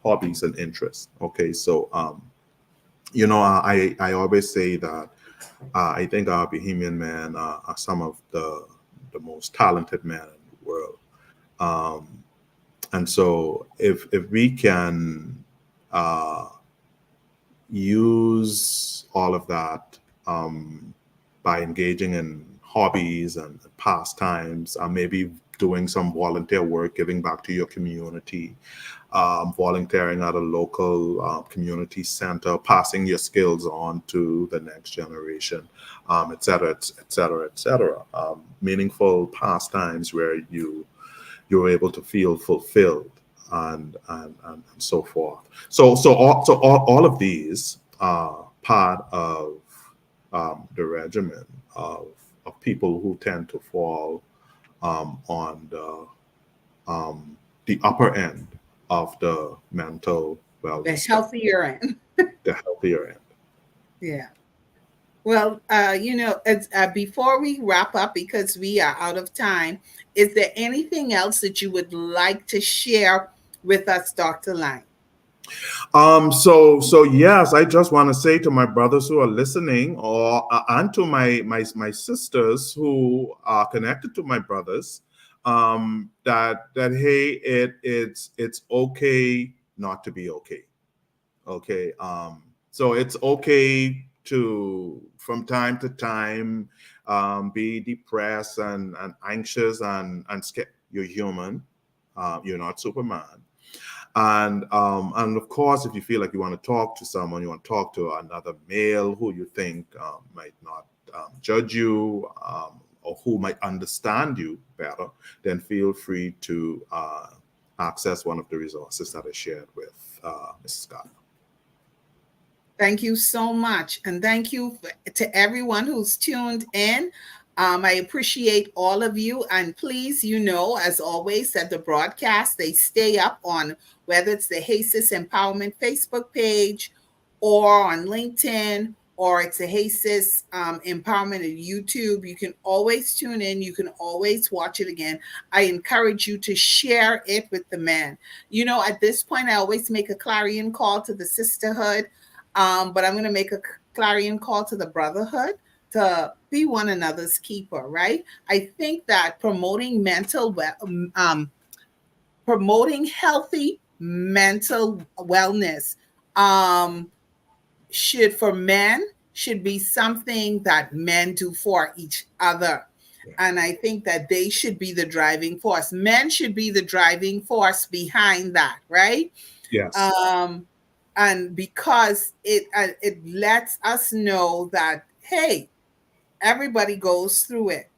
hobbies and interests. Okay, so I always say that I think our Bohemian men are some of the most talented men in the world. Um, and so if we can uh, use all of that by engaging in hobbies and pastimes, maybe doing some volunteer work, giving back to your community, volunteering at a local community center, passing your skills on to the next generation, et cetera, et cetera, et cetera. Meaningful pastimes where you're able to feel fulfilled and so forth. So all of these are part of the regimen of people who tend to fall on the upper end of the mental The wellness spectrum, healthier end. the healthier end. Yeah. Well, before we wrap up, because we are out of time, is there anything else that you would like to share with us, Dr. Lang? So yes, I just want to say to my brothers who are listening, or and to my sisters who are connected to my brothers, that hey, it's okay not to be okay. Okay, so it's okay to from time to time be depressed and anxious and scared. You're human. You're not Superman. And of course, if you feel like you want to talk to someone, you want to talk to another male who you think might not judge you, or who might understand you better, then feel free to access one of the resources that I shared with Mrs. Scott. Thank you so much. And thank you to everyone who's tuned in. I appreciate all of you. And please, as always, that the broadcast, they stay up on whether it's the Jesus Empowerment Facebook page or on LinkedIn or it's the Jesus Empowerment at YouTube. You can always tune in. You can always watch it again. I encourage you to share it with the men. At this point, I always make a clarion call to the sisterhood, but I'm going to make a clarion call to the brotherhood to be one another's keeper, right? I think that promoting healthy mental wellness um, should for men should be something that men do for each other. Yeah. And I think that they should be the driving force. Men should be the driving force behind that, right? Yes. um, and because it lets us know that hey, everybody goes through it,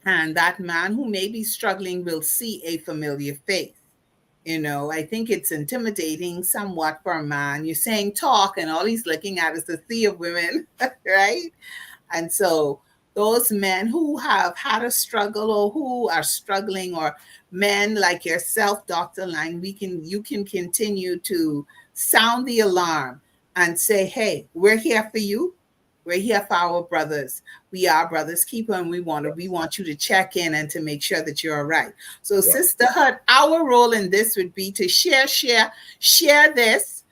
and that man who may be struggling will see a familiar face. I think it's intimidating somewhat for a man. You're saying talk, and all he's looking at is a sea of women, right? And so those men who have had a struggle or who are struggling, or men like yourself, Dr. Lang, you can continue to sound the alarm and say, hey, we're here for you. We're here for our brothers. We are brothers keeper, and we Yes. want you to check in and to make sure that you're all right. So, Right. sisterhood, our role in this would be to share this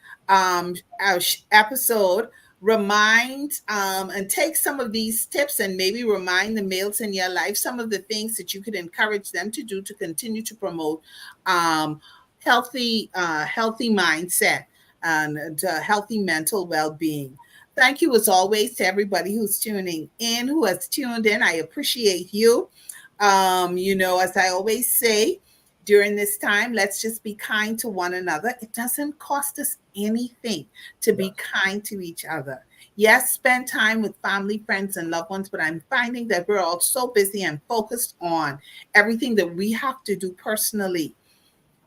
episode, remind and take some of these tips and maybe remind the males in your life some of the things that you could encourage them to do to continue to promote um, healthy mindset and healthy mental well-being. Thank you as always to everybody who's tuning in, who has tuned in. I appreciate you. As I always say, during this time, let's just be kind to one another. It doesn't cost us anything to be Yes. kind to each other. Yes, spend time with family, friends, and loved ones, but I'm finding that we're all so busy and focused on everything that we have to do personally.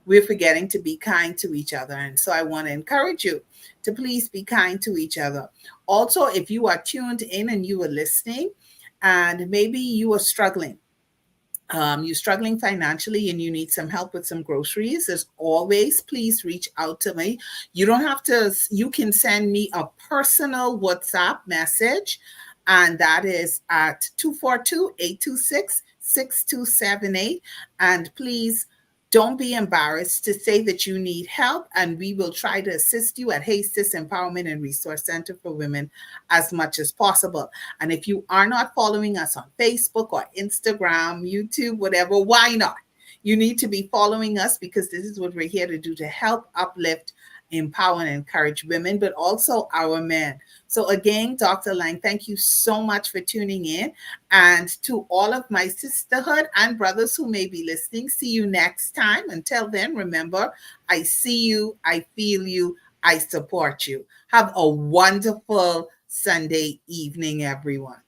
We're forgetting to be kind to each other. And so I want to encourage you to please be kind to each other. Also, if you are tuned in and you are listening, and maybe you are struggling, you're struggling financially and you need some help with some groceries, as always, please reach out to me. You don't have to, you can send me a personal WhatsApp message, and that is at 242-826-6278. And please don't be embarrassed to say that you need help, and we will try to assist you at Hey Sis Empowerment and Resource Center for Women as much as possible. And if you are not following us on Facebook or Instagram, YouTube, whatever, why not? You need to be following us, because this is what we're here to do, to help uplift, empower, and encourage women, but also our men. So again, Dr. Laing, thank you so much for tuning in. And to all of my sisterhood and brothers who may be listening, see you next time. Until then, remember, I see you, I feel you, I support you. Have a wonderful Sunday evening, everyone.